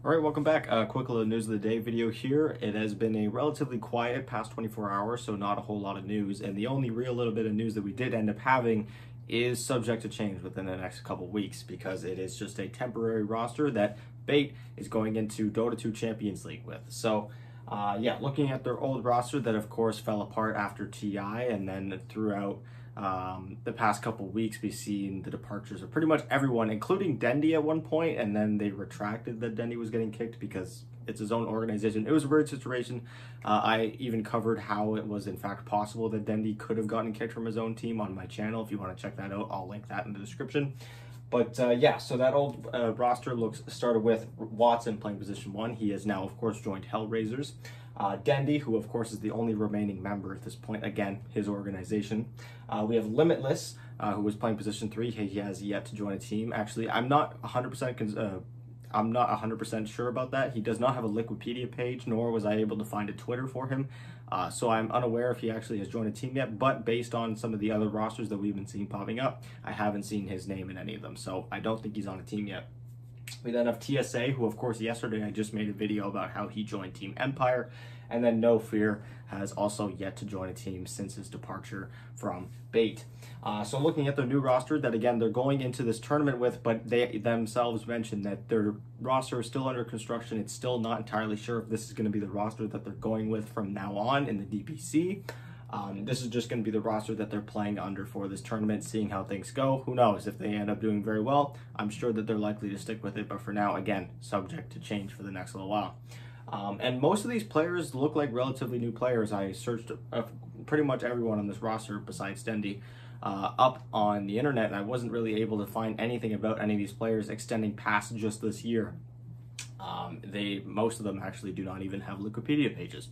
All right, welcome back. Quick little news of the day video here. It has been a relatively quiet past 24 hours, so not a whole lot of news. And the only real little bit of news that we did end up having is subject to change within the next couple weeks because it is just a temporary roster that Bait is going into Dota 2 Champions League with. So, yeah, looking at their old roster that, of course, fell apart after TI and then throughout the past couple weeks, we've seen the departures of pretty much everyone, including Dendy at one point, and then they retracted that Dendy was getting kicked because it's his own organization. It was a weird situation. I even covered how it was in fact possible that Dendy could have gotten kicked from his own team on my channel. If you want to check that out, I'll link that in the description. But yeah, so that old roster started with Watson playing position 1. He has now, of course, joined Hellraisers. Dendy, who of course is the only remaining member at this point, again, his organization. We have Limitless, who was playing position 3. He has yet to join a team. Actually, I'm not 100% sure about that. He does not have a Wikipedia page, nor was I able to find a Twitter for him. So I'm unaware if he actually has joined a team yet, but based on some of the other rosters that we've been seeing popping up, I haven't seen his name in any of them. So I don't think he's on a team yet. We then have TSA, who of course yesterday I just made a video about how he joined Team Empire. And then No Fear has also yet to join a team since his departure from Bait. So looking at their new roster that again they're going into this tournament with, but they themselves mentioned that their roster is still under construction. It's still not entirely sure if this is going to be the roster that they're going with from now on in the DPC. This is just going to be the roster that they're playing under for this tournament, seeing how things go. Who knows? If they end up doing very well, I'm sure that they're likely to stick with it. But for now, again, subject to change for the next little while. And most of these players look like relatively new players. I searched pretty much everyone on this roster besides Dendy up on the internet, and I wasn't really able to find anything about any of these players extending past just this year. Most of them actually do not even have Wikipedia pages.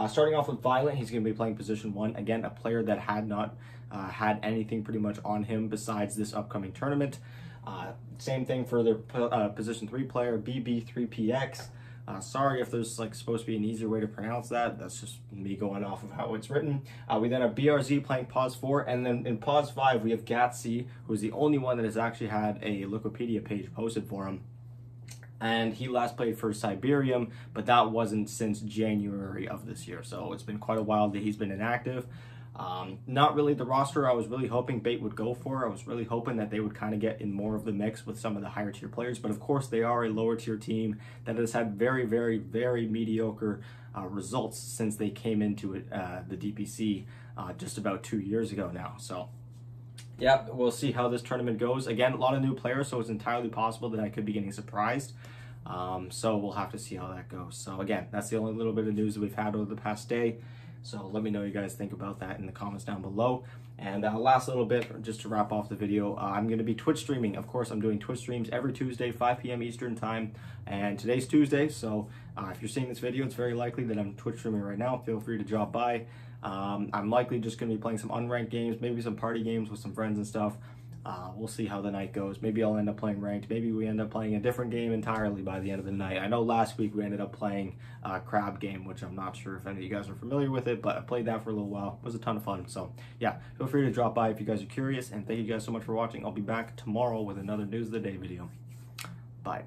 Starting off with Violent, he's going to be playing position 1. Again, a player that had not had anything pretty much on him besides this upcoming tournament. Same thing for their position 3 player, BB3PX. Sorry if there's supposed to be an easier way to pronounce that. That's just me going off of how it's written. We then have BRZ playing Pause 4, and then in Pause 5 we have Gatsy, who's the only one that has actually had a Wikipedia page posted for him. And he last played for Siberium, but that wasn't since January of this year. So it's been quite a while that he's been inactive. Not really the roster I was really hoping Bait would go for. I was really hoping that they would kind of get in more of the mix with some of the higher tier players. But of course, they are a lower tier team that has had very, very, very mediocre results since they came into it, the DPC just about 2 years ago now. So yeah, we'll see how this tournament goes. Again, a lot of new players, so it's entirely possible that I could be getting surprised. So we'll have to see how that goes. So again, that's the only little bit of news that we've had over the past day. So let me know what you guys think about that in the comments down below. And last little bit, just to wrap off the video, I'm going to be Twitch streaming. Of course, I'm doing Twitch streams every Tuesday, 5 p.m. Eastern time. And today's Tuesday, so if you're seeing this video, it's very likely that I'm Twitch streaming right now. Feel free to drop by. I'm likely just going to be playing some unranked games, maybe some party games with some friends and stuff. We'll see how the night goes. Maybe I'll end up playing ranked. Maybe we end up playing a different game entirely by the end of the night. I know last week we ended up playing a crab game, which I'm not sure if any of you guys are familiar with it, but I played that for a little while. It was a ton of fun. So yeah, feel free to drop by if you guys are curious, and thank you guys so much for watching. I'll be back tomorrow with another News of the Day video. Bye.